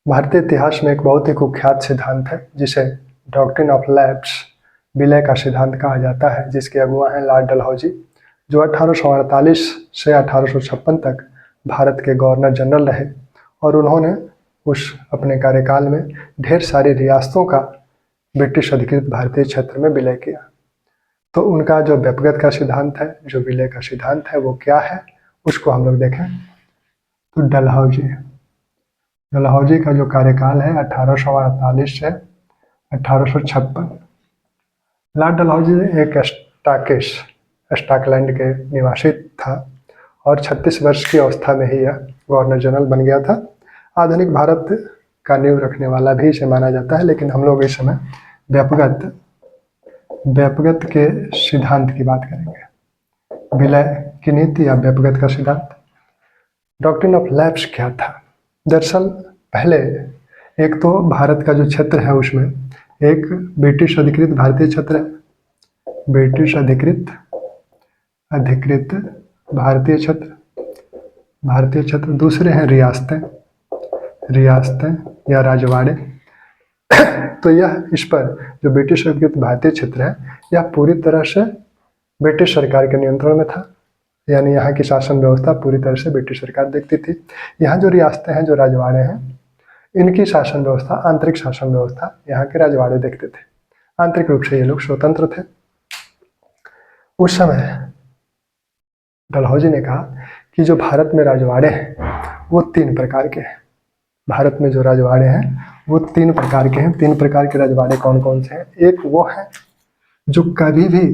भारतीय इतिहास में एक बहुत ही कुख्यात सिद्धांत है जिसे डॉक्ट्रिन ऑफ लैप्स विलय का सिद्धांत कहा जाता है, जिसके अगुवा हैं लॉर्ड डलहौजी, जो 1848 से 1856 तक भारत के गवर्नर जनरल रहे और उन्होंने उस अपने कार्यकाल में ढेर सारी रियासतों का ब्रिटिश अधिकृत भारतीय क्षेत्र में विलय किया। तो उनका जो व्यक्तिगत का सिद्धांत है, जो विलय का सिद्धांत है, वो क्या है उसको हम लोग देखें। तो डलहौजी का जो कार्यकाल है 1848 से 1856। लॉर्ड डलहौजी एक स्कॉटलैंड के निवासी था और 36 वर्ष की अवस्था में ही यह गवर्नर जनरल बन गया था। आधुनिक भारत का नींव रखने वाला भी इसे माना जाता है, लेकिन हम लोग इस समय व्यक्तिगत के सिद्धांत की बात करेंगे। विलय की नीति या व्यक्तिगत का सिद्धांत। डॉक्ट्रिन ऑफ लैप्स क्या था? दरअसल पहले एक तो भारत का जो क्षेत्र है उसमें एक ब्रिटिश अधिकृत भारतीय क्षेत्र है, ब्रिटिश अधिकृत भारतीय क्षेत्र। दूसरे हैं रियासतें या राजवाड़े। तो यह इस पर जो ब्रिटिश अधिकृत भारतीय क्षेत्र है यह पूरी तरह से ब्रिटिश सरकार के नियंत्रण में था, यानी यहाँ की शासन व्यवस्था पूरी तरह से ब्रिटिश सरकार देखती थी। यहाँ जो रियासतें हैं, जो राजवाड़े हैं, इनकी शासन व्यवस्था, आंतरिक शासन व्यवस्था यहाँ के राजवाड़े देखते थे। आंतरिक रूप से ये लोग स्वतंत्र थे। उस समय डलहौजी ने कहा कि जो भारत में राजवाड़े हैं वो 3 प्रकार के हैं। भारत में जो राजवाड़े हैं वो 3 प्रकार के हैं। 3 प्रकार के राजवाड़े कौन कौन से हैं? एक वो है जो कभी भी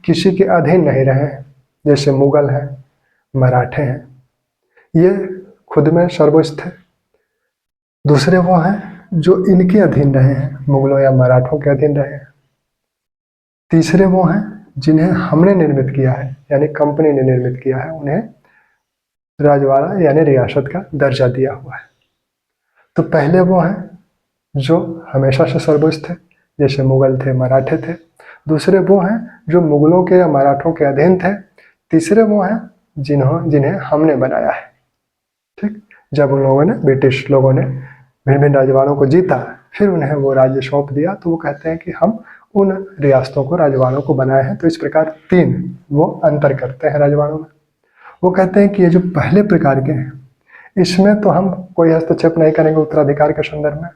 किसी के अधीन नहीं रहे हैं, जैसे मुगल हैं, मराठे हैं, ये खुद में सर्वोच्च थे। दूसरे वो हैं जो इनके अधीन रहे हैं, मुगलों या मराठों के अधीन रहे हैं। तीसरे वो हैं जिन्हें हमने निर्मित किया है, यानी कंपनी ने निर्मित किया है, उन्हें राजवाड़ा यानी रियासत का दर्जा दिया हुआ है। तो पहले वो हैं जो हमेशा से सर्वोच्च थे, जैसे मुगल थे, मराठे थे। दूसरे वो हैं जो मुगलों के या मराठों के अधीन थे। तीसरे वो हैं जिन्हें हमने बनाया है। ठीक, जब उन लोगों ने, ब्रिटिश लोगों ने भिन्न भिन्न राजवाड़ों को जीता, फिर उन्हें वो राज्य सौंप दिया, तो वो कहते हैं कि हम उन रियासतों को, राजवाड़ों को बनाए हैं। तो इस प्रकार 3 वो अंतर करते हैं राजवाड़ों में। वो कहते हैं कि ये जो पहले प्रकार के हैं इसमें तो हम कोई हस्तक्षेप नहीं करेंगे उत्तराधिकार के संदर्भ में।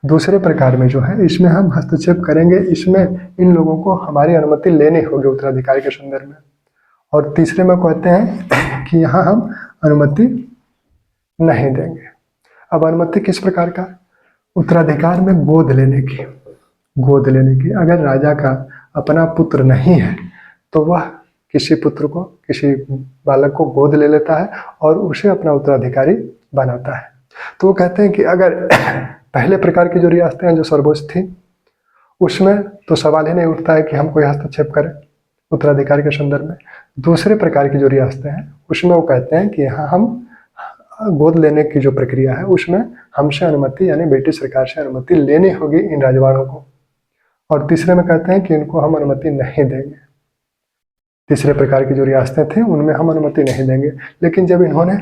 दूसरे प्रकार में जो है इसमें हम हस्तक्षेप करेंगे, इसमें इन लोगों को हमारी अनुमति लेनी होगी उत्तराधिकार के संदर्भ में। और तीसरे में कहते हैं कि यहाँ हम अनुमति नहीं देंगे। अब अनुमति किस प्रकार का? उत्तराधिकार में गोद लेने की। अगर राजा का अपना पुत्र नहीं है तो वह किसी पुत्र को, किसी बालक को गोद ले लेता है और उसे अपना उत्तराधिकारी बनाता है। तो वो कहते हैं कि अगर पहले प्रकार की जो रियासतें हैं जो सर्वोच्च थी, उसमें तो सवाल ही नहीं उठता है कि हम कोई हस्तक्षेप करें उत्तराधिकार के संदर्भ में। दूसरे प्रकार की जो रियासतें हैं उसमें वो कहते हैं कि यहाँ हम गोद लेने की जो प्रक्रिया है उसमें हमसे अनुमति, यानी ब्रिटिश सरकार से अनुमति लेनी होगी इन राजवाड़ों को। और तीसरे में कहते हैं कि इनको हम अनुमति नहीं देंगे। तीसरे प्रकार की जो रियासतें थी उनमें हम अनुमति नहीं देंगे। लेकिन जब इन्होंने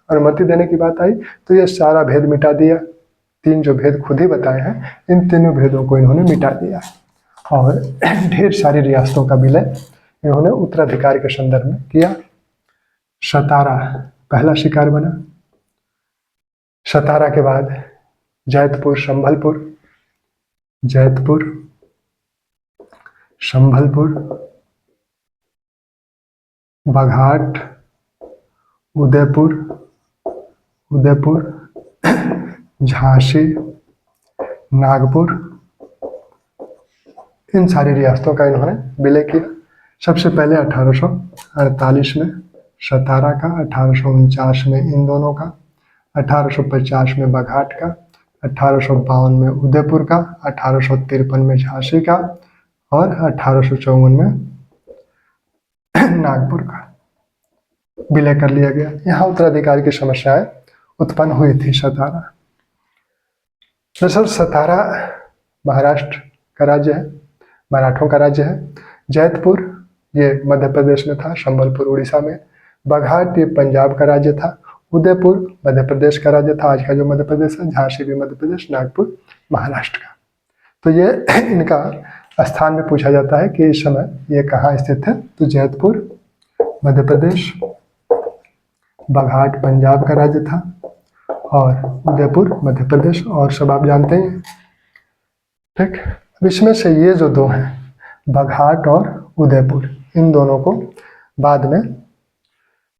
अनुमति देने की बात आई तो ये सारा भेद मिटा दिया। 3 जो भेद खुद ही बताए हैं, इन तीनों भेदों को इन्होंने मिटा दिया और ढेर सारी रियासतों का विलय इन्होंने उत्तराधिकार के संदर्भ में किया। सतारा पहला शिकार बना। सतारा के बाद जैतपुर, संभलपुर, बघाट, उदयपुर, झांसी, नागपुर, इन सारी रियासतों का इन्होंने विलय किया। सबसे पहले 1848 में सतारा का, 1849 में इन दोनों का, 1850 में बघाट का, 1852 में उदयपुर का, 1853 में झांसी का और 1854 में नागपुर का विलय कर लिया गया। यहाँ उत्तराधिकार की समस्याएं उत्पन्न हुई थी। दरअसल सतारा महाराष्ट्र का राज्य है, मराठों का राज्य है। जैतपुर ये मध्य प्रदेश में था, संबलपुर उड़ीसा में। बघाट ये पंजाब का राज्य था। उदयपुर मध्य प्रदेश का राज्य था, आज का जो मध्य प्रदेश है। झांसी भी मध्य प्रदेश, नागपुर महाराष्ट्र का। तो ये इनका स्थान में पूछा जाता है कि इस समय ये कहाँ स्थित है, तो जैतपुर मध्य प्रदेश, बघाट पंजाब का राज्य था और उदयपुर मध्य प्रदेश, और सब आप जानते हैं। ठीक, अब इसमें से ये जो दो हैं बघाट और उदयपुर, इन दोनों को बाद में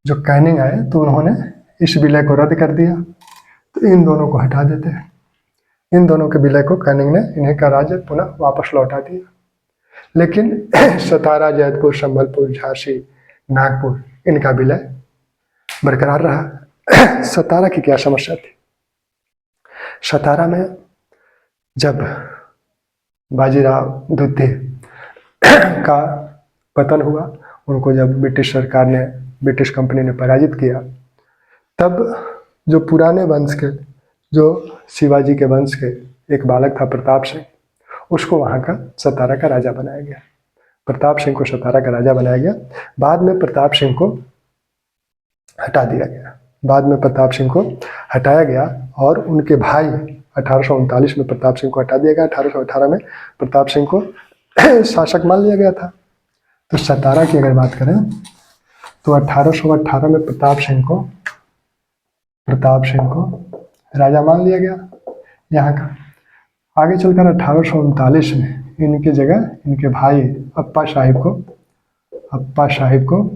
जो कैनिंग आए तो उन्होंने इस विलय को रद्द कर दिया, तो इन दोनों को हटा देते हैं। इन दोनों के विलय को कैनिंग ने इन्हें का राज्य पुनः वापस लौटा दिया। लेकिन सतारा, जैतपुर, संबलपुर, झांसी, नागपुर, इनका विलय बरकरार रहा। सतारा की क्या समस्या थी? सतारा में जब बाजीराव द्वितीय का पतन हुआ, उनको जब ब्रिटिश सरकार ने, ब्रिटिश कंपनी ने पराजित किया, तब जो पुराने वंश के, जो शिवाजी के वंश के एक बालक था प्रताप सिंह, उसको वहाँ का सतारा का राजा बनाया गया। प्रताप सिंह को सतारा का राजा बनाया गया। बाद में प्रताप सिंह को हटा दिया गया। बाद में प्रताप सिंह को हटाया गया और उनके भाई 1839 में प्रताप सिंह को हटा दिया गया। 1818 में प्रताप सिंह को शासक मान लिया गया था। तो सतारा की अगर बात करें तो 1818 में प्रताप सिंह को राजा मान लिया गया यहाँ का। आगे चलकर 1839 में इनकी जगह इनके भाई अप्पा साहिब को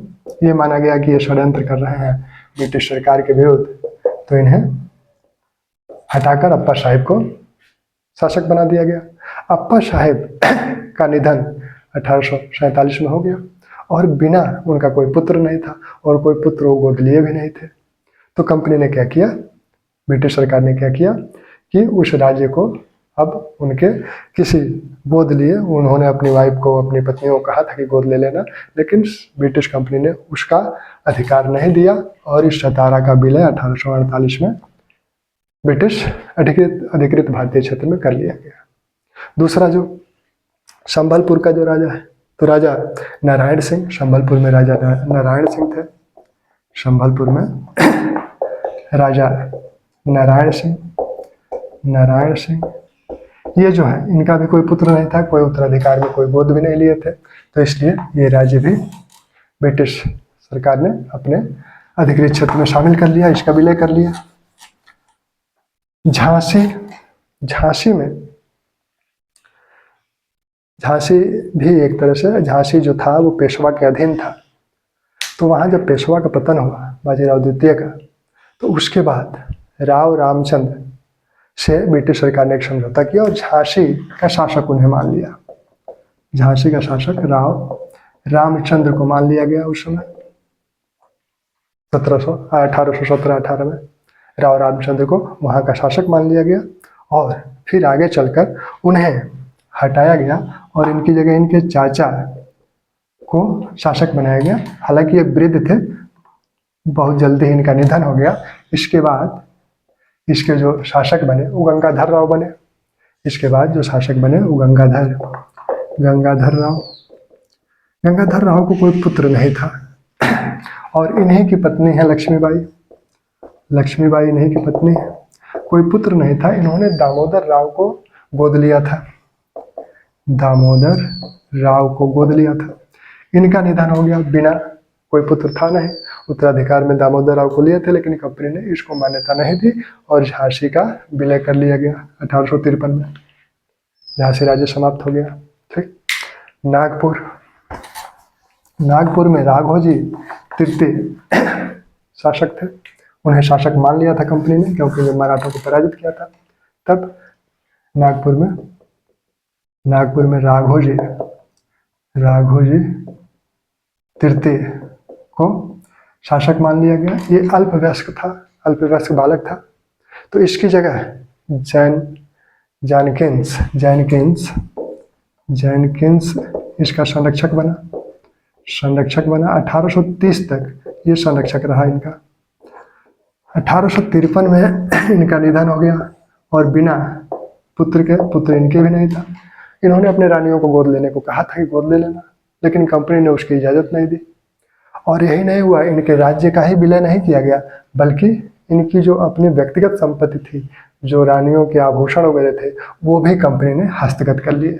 ये माना गया कि ये षड्यंत्र कर रहे हैं ब्रिटिश सरकार के विरुद्ध, तो इन्हें हटाकर अप्पा साहिब को शासक बना दिया गया। अप्पा साहिब का निधन 1847 में हो गया और बिना उनका कोई पुत्र नहीं था और कोई पुत्र वो गोद लिए भी नहीं थे। तो कंपनी ने क्या किया, ब्रिटिश सरकार ने क्या किया कि उस राज्य को अब उनके किसी गोद लिए, उन्होंने अपनी वाइफ को, अपनी पत्नियों को कहा था कि गोद ले लेना, लेकिन ब्रिटिश कंपनी ने उसका अधिकार नहीं दिया और इस सतारा का विलय 1848 में ब्रिटिश अधिकृत भारतीय क्षेत्र में कर लिया गया। दूसरा जो संबलपुर का जो राजा है, तो राजा नारायण सिंह, संबलपुर में राजा नारायण सिंह थे। संबलपुर में राजा नारायण सिंह ये जो है, इनका भी कोई पुत्र नहीं था, कोई उत्तराधिकार में कोई गोद भी नहीं लिए थे, तो इसलिए ये राज्य भी ब्रिटिश सरकार ने अपने अधिकृत क्षेत्र में शामिल कर लिया, इसका विलय कर लिया। झांसी भी एक तरह से, झांसी जो था वो पेशवा के अधीन था। तो वहाँ जब पेशवा का पतन हुआ बाजीराव द्वितीय का, तो उसके बाद राव रामचंद्र से ब्रिटिश सरकार ने एक समझौता किया और झांसी का शासक उन्हें मान लिया। झांसी का शासक राव रामचंद्र को मान लिया गया उस समय 1817-18 में राव रामचंद्र को वहाँ का शासक मान लिया गया और फिर आगे चलकर उन्हें हटाया गया और इनकी जगह इनके चाचा को शासक बनाया गया। हालांकि ये वृद्ध थे, बहुत जल्दी ही इनका निधन हो गया। इसके बाद इसके जो शासक बने वो गंगाधर राव बने। इसके बाद जो शासक बने वो गंगाधर राव को कोई पुत्र नहीं था और इन्हीं की पत्नी है लक्ष्मीबाई इन्हीं की पत्नी है। कोई पुत्र नहीं था, इन्होंने दामोदर राव को गोद लिया था। इनका निधन हो गया, बिना कोई पुत्र था नहीं, उत्तराधिकार में दामोदर राव को लिए थे, लेकिन कंपनी ने इसको मान्यता नहीं दी और झांसी का विलय कर लिया गया 1853 में। झांसी राज्य समाप्त हो गया। ठीक, नागपुर में राघोजी तृतीय शासक थे। उन्हें शासक मान लिया था कंपनी ने, क्योंकि वे मराठों को पराजित किया था। तब नागपुर में राघोजी तृतीय को शासक मान लिया गया। ये अल्पवयस्क बालक था। तो इसकी जगह जैनकिंस इसका संरक्षक बना। 1830 तक ये संरक्षक रहा इनका। 1853 में इनका निधन हो गया और बिना पुत्र इनके भी नहीं था। इन्होंने अपने रानियों को गोद लेने को कहा था कि गोद ले लेना, लेकिन कंपनी ने उसकी इजाज़त नहीं दी और यही नहीं हुआ, इनके राज्य का ही विलय नहीं किया गया, बल्कि इनकी जो अपनी व्यक्तिगत संपत्ति थी, जो रानियों के आभूषण वगैरह थे, वो भी कंपनी ने हस्तगत कर लिए।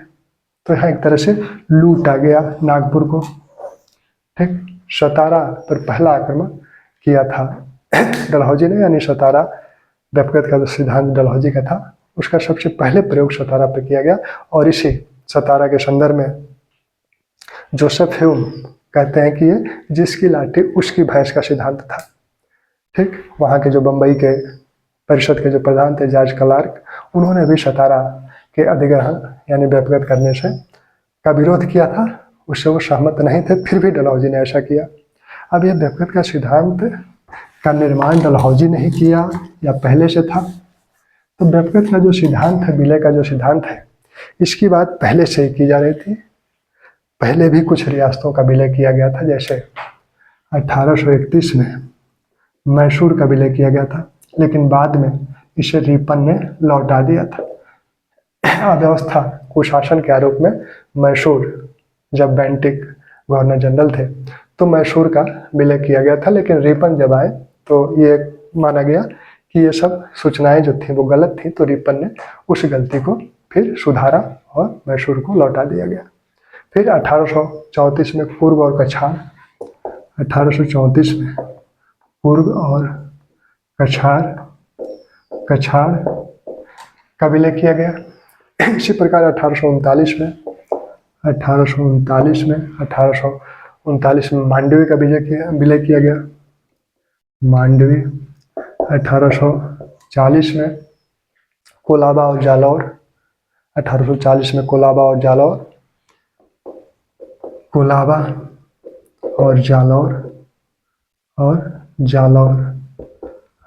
तो यहाँ एक तरह से लूट आ गया नागपुर को। ठीक, सतारा पर पहला आक्रमण किया था डलहौजी ने, यानी सतारा व्यक्तिगत का जो सिद्धांत डलहौजी का था, उसका सबसे पहले प्रयोग सतारा पर किया गया। और इसी सतारा के संदर्भ में जोसेफ ह्यूम कहते हैं कि ये जिसकी लाठी उसकी भैंस का सिद्धांत था। ठीक, वहाँ के जो बम्बई के परिषद के जो प्रधान थे जॉर्ज क्लार्क, उन्होंने भी सतारा के अधिग्रहण यानी व्यक्तिगत करने से का विरोध किया था, उससे वो सहमत नहीं थे, फिर भी डलहौजी ने ऐसा किया। अब यह व्यक्तिगत का सिद्धांत का निर्माण डलहौजी ने ही किया या पहले से था? तो व्यक्तिगत का जो सिद्धांत है, विलय का जो सिद्धांत है, इसकी बात पहले से ही की जा रही थी। पहले भी कुछ रियासतों का विलय किया गया था, जैसे 1831 में मैसूर का विलय किया गया था, लेकिन बाद में इसे रिपन ने लौटा दिया था। अव्यवस्था कुशासन के आरोप में मैसूर, जब बेंटिक गवर्नर जनरल थे तो मैसूर का विलय किया गया था, लेकिन रिपन जब आए तो ये माना गया कि ये सब सूचनाएं जो थी वो गलत थी, तो रिपन ने उस गलती को फिर सुधारा और मैसूर को लौटा दिया गया। फिर 1834 में कुर्ग और कछार, 1834 में कुर्ग और कछार का विलय किया गया। इसी प्रकार 1839 में मांडवी का विलय किया गया। मांडवी 1840 में कोलाबा और जालौर, 1840 में कोलाबा और जालौर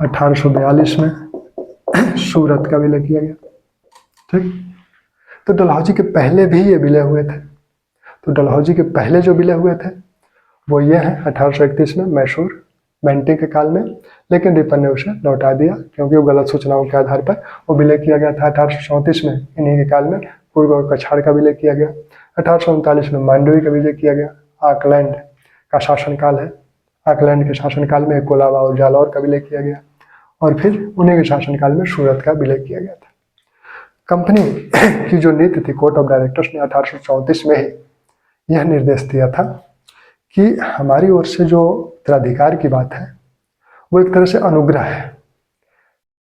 1842 में सूरत का विलय किया गया। ठीक, तो डलहौजी के पहले भी ये विलय हुए थे। तो डलहौजी के पहले जो विलय हुए थे वो ये हैं 1831 में मैसूर बेंटिक के काल में, लेकिन रिपन ने उसे लौटा दिया क्योंकि वो गलत सूचनाओं के आधार पर वो विलय किया गया था। 1834 में इन्हीं के काल में कुर्ग और कछार का विलय किया गया। 1839 में मांडवी का विलय किया गया। आकलैंड का शासनकाल है, आकलैंड के शासनकाल में कोलाबा और जालौर का विलय किया गया, और फिर उन्हीं के शासनकाल में सूरत का विलय किया गया था। कंपनी की जो नीति थी, कोर्ट ऑफ डायरेक्टर्स ने 1834 में ही यह निर्देश दिया था कि हमारी ओर से जो उत्तराधिकार की बात है वो एक तरह से अनुग्रह है,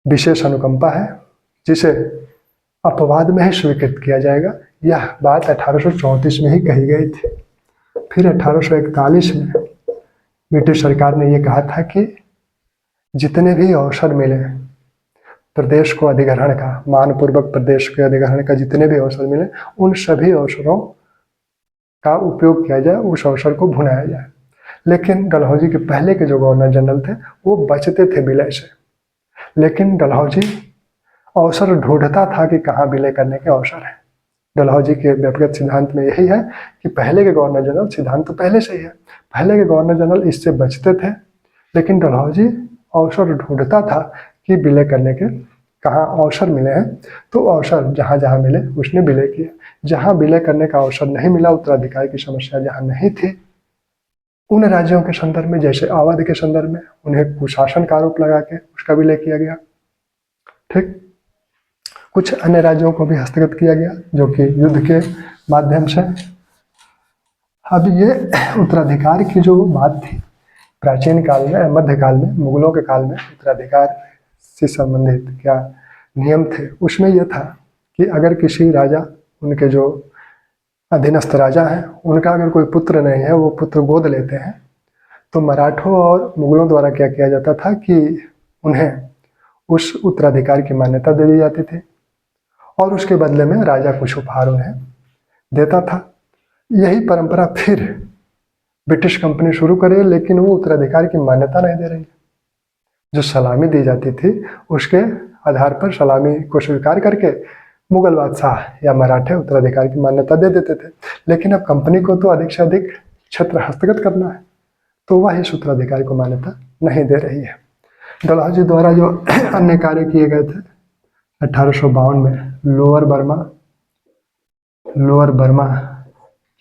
विशेष अनुकंपा है, जिसे अपवाद में ही स्वीकृत किया जाएगा। यह बात 1834 में ही कही गई थी। फिर 1841 में ब्रिटिश सरकार ने यह कहा था कि जितने भी अवसर मिले प्रदेश को अधिग्रहण का, मानपूर्वक प्रदेश के अधिग्रहण का जितने भी अवसर मिले, उन सभी अवसरों का उपयोग किया जाए, उस अवसर को भुनाया जाए। लेकिन डलहौजी के पहले के जो गवर्नर जनरल थे वो बचते थे विलय से, लेकिन डलहौजी अवसर ढूंढता था कि कहाँ विलय करने के अवसर है। डलहौजी के व्यक्तिगत सिद्धांत में यही है कि पहले के गवर्नर जनरल, सिद्धांत तो पहले से ही है, पहले के गवर्नर जनरल इससे बचते थे, लेकिन डलहौजी अवसर ढूंढता था कि विलय करने के कहाँ अवसर मिले हैं, तो अवसर जहाँ जहाँ मिले उसने विलय किया। जहाँ विलय करने का अवसर नहीं मिला, उत्तराधिकार की समस्या जहाँ नहीं थी, उन राज्यों के संदर्भ में, जैसे अवध के संदर्भ में, उन्हें कुशासन का आरोप लगा के उसका विलय किया गया। ठीक, कुछ अन्य राज्यों को भी हस्तगत किया गया जो कि युद्ध के माध्यम से। अब ये उत्तराधिकार की जो बात थी, प्राचीन काल में, मध्यकाल में, मुगलों के काल में उत्तराधिकार से संबंधित क्या नियम थे, उसमें यह था कि अगर किसी राजा, उनके जो अधीनस्थ राजा हैं, उनका अगर कोई पुत्र नहीं है, वो पुत्र गोद लेते हैं, तो मराठों और मुगलों द्वारा क्या किया जाता था कि उन्हें उस उत्तराधिकार की मान्यता दे दी जाती थी और उसके बदले में राजा कुछ उपहार उन्हें देता था। यही परंपरा फिर ब्रिटिश कंपनी शुरू करे, लेकिन वो उत्तराधिकार की मान्यता नहीं दे रही। जो सलामी दी जाती थी उसके आधार पर सलामी को स्वीकार करके मुगल बादशाह या मराठे उत्तराधिकार की मान्यता दे देते थे। लेकिन अब कंपनी को तो अधिक से अधिक क्षेत्र हस्तगत करना है, तो वह इस उत्तराधिकार को मान्यता नहीं दे रही है। डलहौजी द्वारा जो अन्य कार्य किए गए थे, 1852 में लोअर बर्मा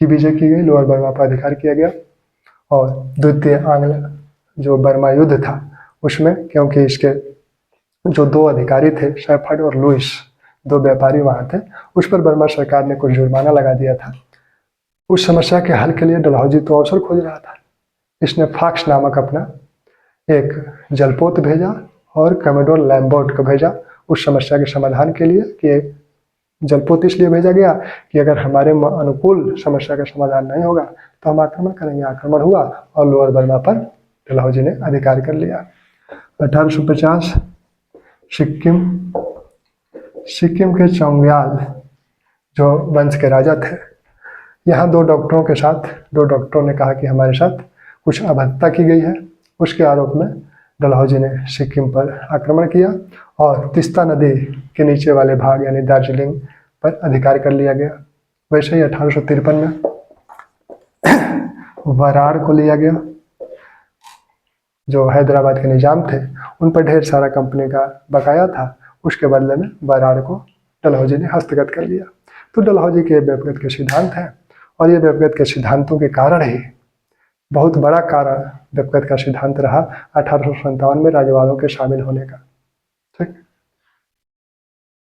की विजय की गई, लोअर बर्मा पर अधिकार किया गया, और द्वितीय आंग्ल जो बर्मा युद्ध था उसमें, क्योंकि इसके जो दो अधिकारी थे शेफर्ड और लुइस, दो व्यापारी वहाँ थे, उस पर बर्मा सरकार ने कुछ जुर्माना लगा दिया था। उस समस्या के हल के लिए डलहौजी तो अवसर खोज रहा था। इसने फॉक्स नामक अपना एक जलपोत भेजा और कमोडोर लैम्बर्ट को भेजा उस समस्या के समाधान के लिए। कि जलपोत इसलिए भेजा गया कि अगर हमारे अनुकूल समस्या का समाधान नहीं होगा तो हम आक्रमण करेंगे। आक्रमण हुआ और लोअर बर्मा पर डलहौजी ने अधिकार कर लिया। 1850 सिक्किम के चौंग्याल जो वंश के राजा थे, यहाँ दो डॉक्टरों ने कहा कि हमारे साथ कुछ अभद्रता की गई है। उसके आरोप में डलहौजी ने सिक्किम पर आक्रमण किया और तीस्ता नदी के नीचे वाले भाग यानी दार्जिलिंग पर अधिकार कर लिया गया। वैसे ही 1853 में वरार को लिया गया। जो हैदराबाद के निजाम थे उन पर ढेर सारा कंपनी का बकाया था, उसके बदले में वरार को डलहौजी ने हस्तगत कर लिया। तो डलहौजी के व्यक्तिगत के सिद्धांत हैं और ये व्यक्तिगत के सिद्धांतों के कारण ही बहुत बड़ा कारण व्यक्तिगत का सिद्धांत रहा 1857 में रजवाड़ों के शामिल होने का। ठीक।